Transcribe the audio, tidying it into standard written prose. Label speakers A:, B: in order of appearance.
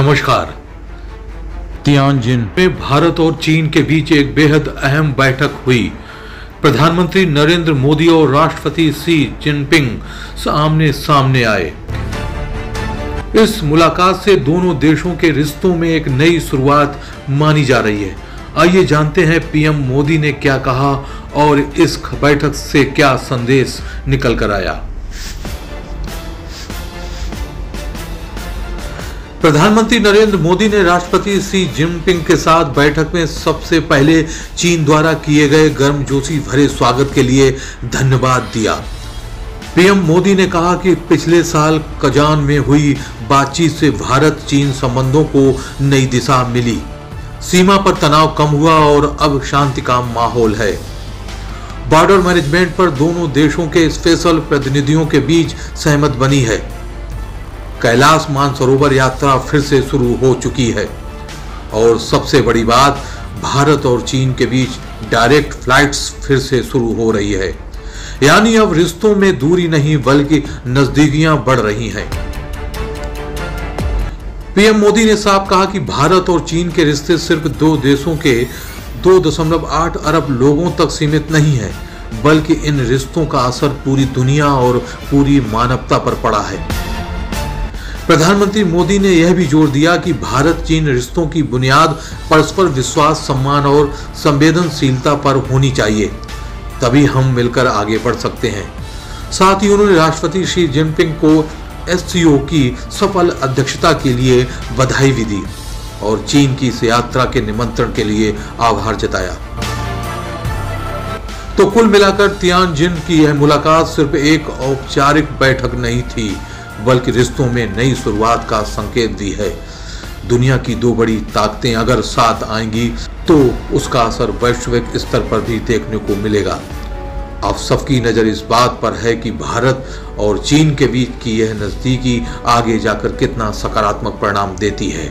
A: नमस्कार। तियानजिन में भारत और चीन के बीच एक बेहद अहम बैठक हुई। प्रधानमंत्री नरेंद्र मोदी और राष्ट्रपति शी जिनपिंग आमने सामने आए। इस मुलाकात से दोनों देशों के रिश्तों में एक नई शुरुआत मानी जा रही है। आइए जानते हैं पीएम मोदी ने क्या कहा और इस बैठक से क्या संदेश निकल कर आया। प्रधानमंत्री नरेंद्र मोदी ने राष्ट्रपति शी जिनपिंग के साथ बैठक में सबसे पहले चीन द्वारा किए गए गर्मजोशी भरे स्वागत के लिए धन्यवाद दिया। पीएम मोदी ने कहा कि पिछले साल कजान में हुई बातचीत से भारत चीन संबंधों को नई दिशा मिली। सीमा पर तनाव कम हुआ और अब शांति का माहौल है। बॉर्डर मैनेजमेंट पर दोनों देशों के स्पेशल प्रतिनिधियों के बीच सहमति बनी है। कैलाश मानसरोवर यात्रा फिर से शुरू हो चुकी है और सबसे बड़ी बात, भारत और चीन के बीच डायरेक्ट फ्लाइट्स फिर से शुरू हो रही है। यानी अब रिश्तों में दूरी नहीं बल्कि नजदीकियां बढ़ रही हैं। पीएम मोदी ने साफ कहा कि भारत और चीन के रिश्ते सिर्फ दो देशों के 2.8 अरब लोगों तक सीमित नहीं है, बल्कि इन रिश्तों का असर पूरी दुनिया और पूरी मानवता पर पड़ा है। प्रधानमंत्री मोदी ने यह भी जोर दिया कि भारत चीन रिश्तों की बुनियाद परस्पर विश्वास, सम्मान और संवेदनशीलता पर होनी चाहिए, तभी हम मिलकर आगे बढ़ सकते हैं। साथ ही उन्होंने राष्ट्रपति शी जिनपिंग को एससीओ की सफल अध्यक्षता के लिए बधाई भी दी और चीन की इस यात्रा के निमंत्रण के लिए आभार जताया। तो कुल मिलाकर तियानजिन की यह मुलाकात सिर्फ एक औपचारिक बैठक नहीं थी, बल्कि रिश्तों में नई शुरुआत का संकेत भी है। दुनिया की दो बड़ी ताकतें अगर साथ आएंगी तो उसका असर वैश्विक स्तर पर भी देखने को मिलेगा। अब सबकी नजर इस बात पर है कि भारत और चीन के बीच की यह नजदीकी आगे जाकर कितना सकारात्मक परिणाम देती है।